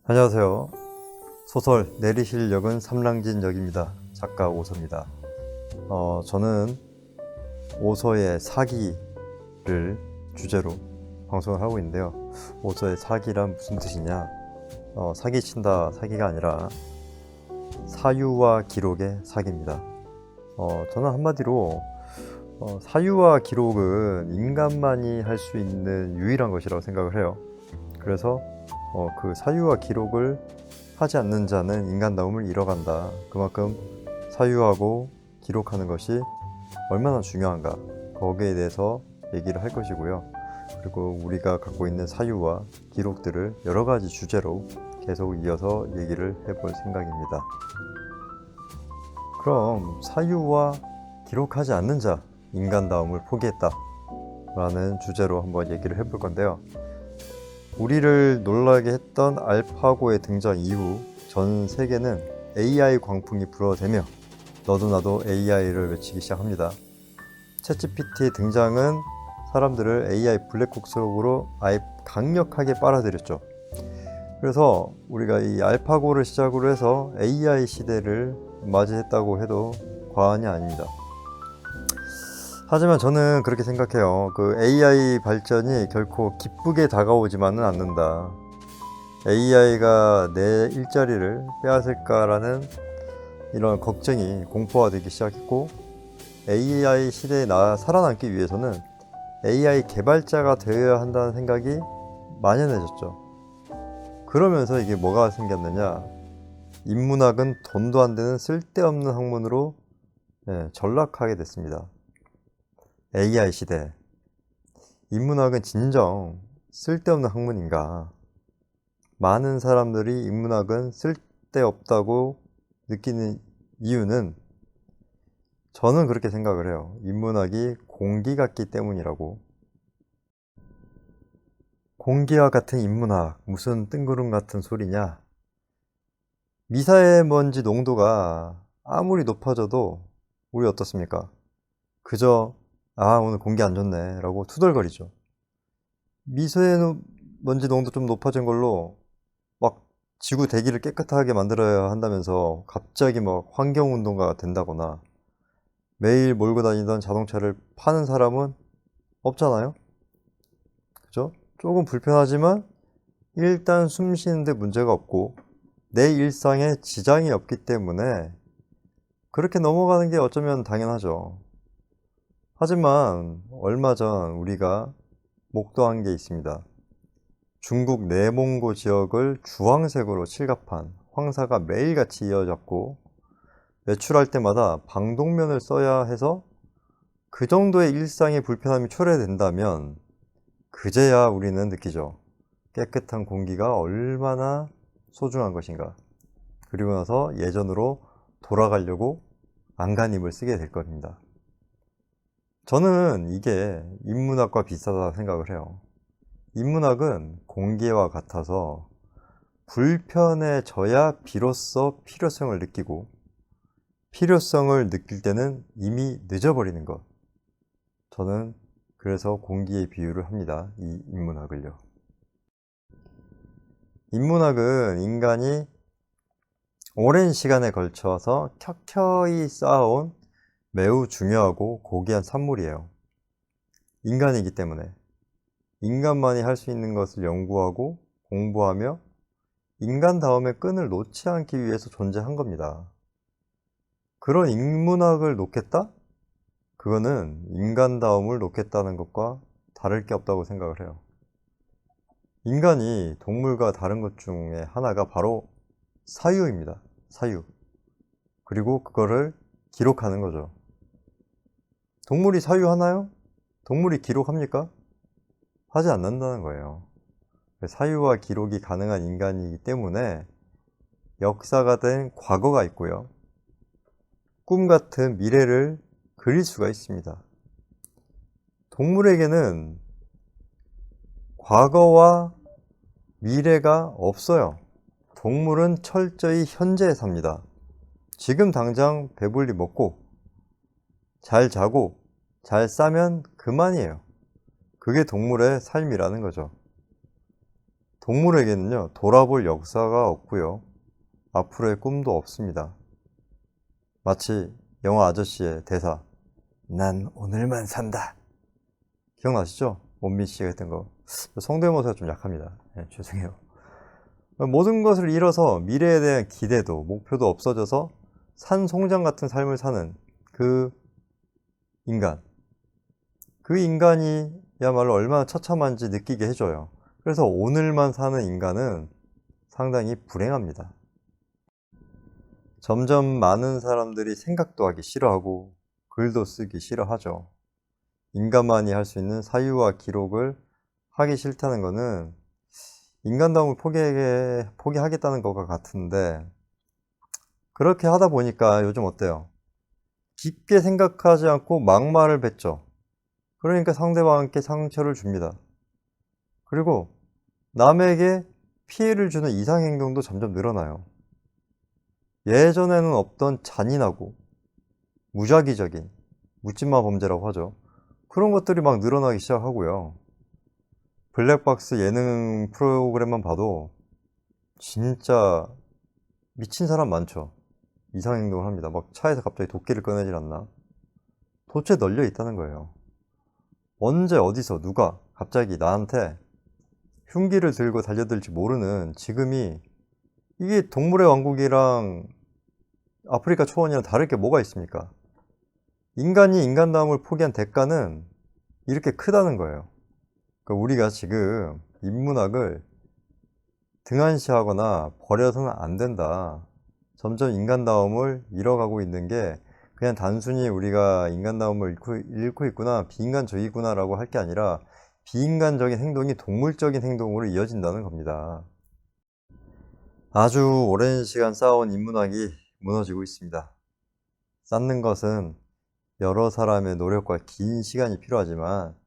안녕하세요. 소설 내리실 역은 삼랑진 역입니다. 작가 오서입니다. 저는 오서의 사기를 주제로 방송을 하고 있는데요. 오서의 사기란 무슨 뜻이냐? 사기친다 사기가 아니라 사유와 기록의 사기입니다. 저는 한마디로 사유와 기록은 인간만이 할 수 있는 유일한 것이라고 생각을 해요. 그래서 그 사유와 기록을 하지 않는 자는 인간다움을 잃어간다. 그만큼 사유하고 기록하는 것이 얼마나 중요한가, 거기에 대해서 얘기를 할 것이고요. 그리고 우리가 갖고 있는 사유와 기록들을 여러 가지 주제로 계속 이어서 얘기를 해볼 생각입니다. 그럼 사유와 기록하지 않는 자, 인간다움을 포기했다 라는 주제로 한번 얘기를 해볼 건데요. 우리를 놀라게 했던 알파고의 등장 이후 전 세계는 AI 광풍이 불어대며 너도 나도 AI를 외치기 시작합니다. 챗GPT의 등장은 사람들을 AI 블랙홀 속으로 아예 강력하게 빨아들였죠. 그래서 우리가 이 알파고를 시작으로 해서 AI 시대를 맞이했다고 해도 과언이 아닙니다. 하지만 저는 그렇게 생각해요. 그 AI 발전이 결코 기쁘게 다가오지만은 않는다. AI가 내 일자리를 빼앗을까라는 이런 걱정이 공포화되기 시작했고, AI 시대에 살아남기 위해서는 AI 개발자가 되어야 한다는 생각이 만연해졌죠. 그러면서 이게 뭐가 생겼느냐? 인문학은 돈도 안 되는 쓸데없는 학문으로 전락하게 됐습니다. AI 시대, 인문학은 진정 쓸데없는 학문인가? 많은 사람들이 인문학은 쓸데없다고 느끼는 이유는, 저는 그렇게 생각을 해요. 인문학이 공기 같기 때문이라고. 공기와 같은 인문학, 무슨 뜬구름 같은 소리냐? 미세먼지 농도가 아무리 높아져도 우리 어떻습니까? 그저 오늘 공기 안 좋네 라고 투덜거리죠. 미세먼지 농도 좀 높아진 걸로 막 지구 대기를 깨끗하게 만들어야 한다면서 갑자기 막 환경운동가가 된다거나, 매일 몰고 다니던 자동차를 파는 사람은 없잖아요. 그죠? 조금 불편하지만 일단 숨 쉬는데 문제가 없고 내 일상에 지장이 없기 때문에 그렇게 넘어가는 게 어쩌면 당연하죠. 하지만 얼마 전 우리가 목도한 게 있습니다. 중국 내몽고 지역을 주황색으로 칠갑한 황사가 매일같이 이어졌고, 외출할 때마다 방독면을 써야 해서 그 정도의 일상의 불편함이 초래된다면 그제야 우리는 느끼죠. 깨끗한 공기가 얼마나 소중한 것인가. 그리고 나서 예전으로 돌아가려고 안간힘을 쓰게 될 겁니다. 저는 이게 인문학과 비슷하다고 생각을 해요. 인문학은 공기와 같아서 불편해져야 비로소 필요성을 느끼고, 필요성을 느낄 때는 이미 늦어버리는 것. 저는 그래서 공기에 비유를 합니다. 이 인문학을요. 인문학은 인간이 오랜 시간에 걸쳐서 켜켜이 쌓아온 매우 중요하고 고귀한 산물이에요. 인간이기 때문에 인간만이 할 수 있는 것을 연구하고 공부하며 인간다움의 끈을 놓지 않기 위해서 존재한 겁니다. 그런 인문학을 놓겠다? 그거는 인간다움을 놓겠다는 것과 다를 게 없다고 생각을 해요. 인간이 동물과 다른 것 중에 하나가 바로 사유입니다. 사유. 그리고 그거를 기록하는 거죠. 동물이 사유하나요? 동물이 기록합니까? 하지 않는다는 거예요. 사유와 기록이 가능한 인간이기 때문에 역사가 된 과거가 있고요. 꿈 같은 미래를 그릴 수가 있습니다. 동물에게는 과거와 미래가 없어요. 동물은 철저히 현재에 삽니다. 지금 당장 배불리 먹고 잘 자고 잘 싸면 그만이에요. 그게 동물의 삶이라는 거죠. 동물에게는요, 돌아볼 역사가 없고요. 앞으로의 꿈도 없습니다. 마치 영화 아저씨의 대사, 난 오늘만 산다. 기억나시죠? 원빈 씨가 했던 거. 성대모사가 좀 약합니다. 네, 죄송해요. 모든 것을 잃어서 미래에 대한 기대도, 목표도 없어져서 산송장 같은 삶을 사는 그 인간. 그 인간이야말로 얼마나 처참한지 느끼게 해줘요. 그래서 오늘만 사는 인간은 상당히 불행합니다. 점점 많은 사람들이 생각도 하기 싫어하고 글도 쓰기 싫어하죠. 인간만이 할 수 있는 사유와 기록을 하기 싫다는 것은 인간다움을 포기하겠다는 것과 같은데, 그렇게 하다 보니까 요즘 어때요? 깊게 생각하지 않고 막말을 뱉죠. 그러니까 상대방께 상처를 줍니다. 그리고 남에게 피해를 주는 이상행동도 점점 늘어나요. 예전에는 없던 잔인하고 무작위적인 묻지마 범죄라고 하죠. 그런 것들이 막 늘어나기 시작하고요. 블랙박스 예능 프로그램만 봐도 진짜 미친 사람 많죠. 이상행동을 합니다. 막 차에서 갑자기 도끼를 꺼내질 않나. 도처에 널려 있다는 거예요. 언제 어디서 누가 갑자기 나한테 흉기를 들고 달려들지 모르는 지금이, 이게 동물의 왕국이랑 아프리카 초원이랑 다를 게 뭐가 있습니까? 인간이 인간다움을 포기한 대가는 이렇게 크다는 거예요. 그러니까 우리가 지금 인문학을 등한시하거나 버려서는 안 된다. 점점 인간다움을 잃어가고 있는 게 그냥 단순히 우리가 인간다움을 잃고 있구나, 비인간적이구나 라고 할 게 아니라 비인간적인 행동이 동물적인 행동으로 이어진다는 겁니다. 아주 오랜 시간 쌓아온 인문학이 무너지고 있습니다. 쌓는 것은 여러 사람의 노력과 긴 시간이 필요하지만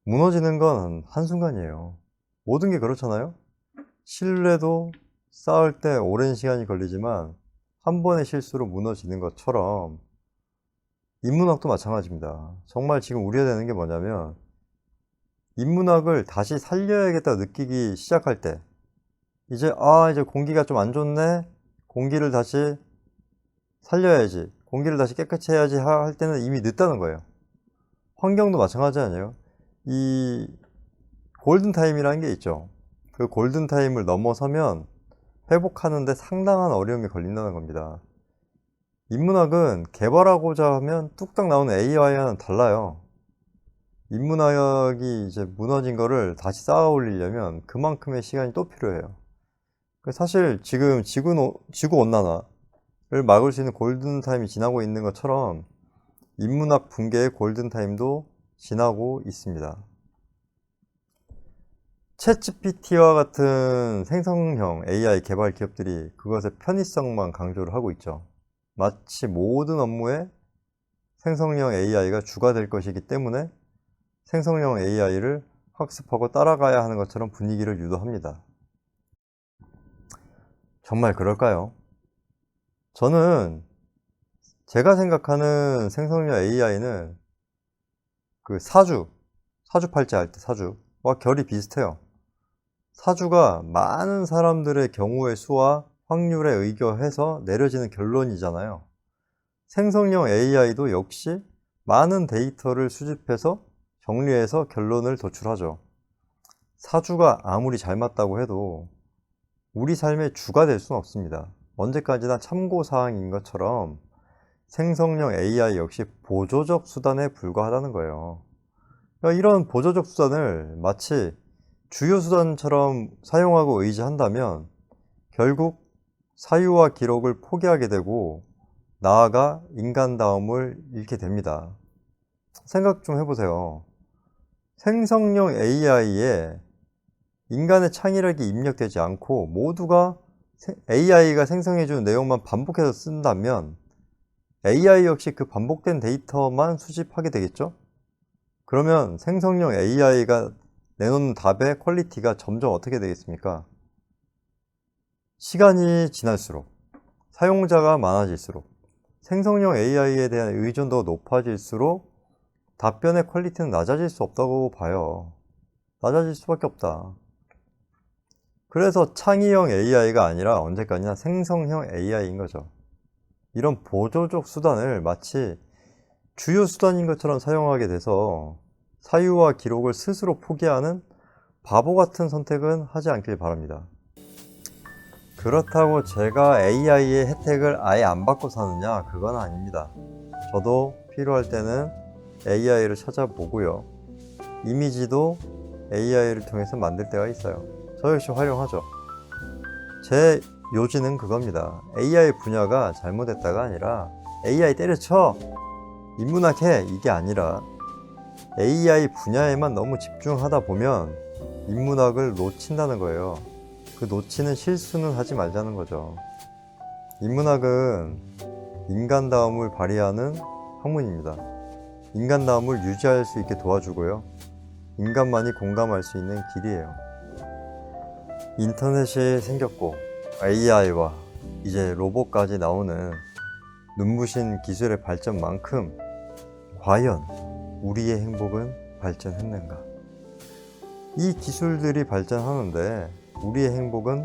무너지는 건 한순간이에요. 모든 게 그렇잖아요? 신뢰도 쌓을 때 오랜 시간이 걸리지만 한 번의 실수로 무너지는 것처럼 인문학도 마찬가지입니다. 정말 지금 우려되는 게 뭐냐면, 인문학을 다시 살려야겠다 느끼기 시작할 때, 이제 공기가 좀 안 좋네, 공기를 다시 살려야지, 공기를 다시 깨끗이 해야지 할 때는 이미 늦다는 거예요. 환경도 마찬가지 아니에요? 이 골든타임이라는 게 있죠. 그 골든타임을 넘어서면 회복하는데 상당한 어려움이 걸린다는 겁니다. 인문학은 개발하고자 하면 뚝딱 나오는 AI와는 달라요. 인문학이 이제 무너진 거를 다시 쌓아 올리려면 그만큼의 시간이 또 필요해요. 사실 지금 지구온난화를 막을 수 있는 골든타임이 지나고 있는 것처럼 인문학 붕괴의 골든타임도 지나고 있습니다. 챗GPT와 같은 생성형 AI 개발 기업들이 그것의 편의성만 강조를 하고 있죠. 마치 모든 업무에 생성형 AI가 주가 될 것이기 때문에 생성형 AI를 학습하고 따라가야 하는 것처럼 분위기를 유도합니다. 정말 그럴까요? 저는 제가 생각하는 생성형 AI는 그 사주팔자 할 때 사주와 결이 비슷해요. 사주가 많은 사람들의 경우의 수와 확률에 의거해서 내려지는 결론이잖아요. 생성형 AI도 역시 많은 데이터를 수집해서 정리해서 결론을 도출하죠. 사주가 아무리 잘 맞다고 해도 우리 삶의 주가 될 수는 없습니다. 언제까지나 참고사항인 것처럼 생성형 AI 역시 보조적 수단에 불과하다는 거예요. 그러니까 이런 보조적 수단을 마치 주요 수단처럼 사용하고 의지한다면 결국 사유와 기록을 포기하게 되고 나아가 인간다움을 잃게 됩니다. 생각 좀 해보세요. 생성형 AI에 인간의 창의력이 입력되지 않고 모두가 AI가 생성해주는 내용만 반복해서 쓴다면 AI 역시 그 반복된 데이터만 수집하게 되겠죠? 그러면 생성형 AI가 내놓는 답의 퀄리티가 점점 어떻게 되겠습니까? 시간이 지날수록, 사용자가 많아질수록, 생성형 AI에 대한 의존도가 높아질수록 답변의 퀄리티는 낮아질 수 없다고 봐요. 낮아질 수밖에 없다. 그래서 창의형 AI가 아니라 언제까지나 생성형 AI인 거죠. 이런 보조적 수단을 마치 주요 수단인 것처럼 사용하게 돼서 사유와 기록을 스스로 포기하는 바보 같은 선택은 하지 않길 바랍니다. 그렇다고 제가 AI의 혜택을 아예 안 받고 사느냐? 그건 아닙니다. 저도 필요할 때는 AI를 찾아보고요. 이미지도 AI를 통해서 만들 때가 있어요. 저 역시 활용하죠. 제 요지는 그겁니다. AI 분야가 잘못됐다가 아니라 AI 때려쳐! 인문학해! 이게 아니라 AI 분야에만 너무 집중하다 보면 인문학을 놓친다는 거예요. 그 놓치는 실수는 하지 말자는 거죠. 인문학은 인간다움을 발휘하는 학문입니다. 인간다움을 유지할 수 있게 도와주고요. 인간만이 공감할 수 있는 길이에요. 인터넷이 생겼고 AI와 이제 로봇까지 나오는 눈부신 기술의 발전만큼 과연 우리의 행복은 발전했는가? 이 기술들이 발전하는데 우리의 행복은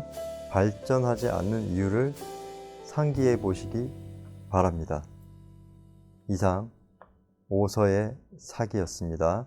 발전하지 않는 이유를 상기해 보시기 바랍니다. 이상 오서의 사기였습니다.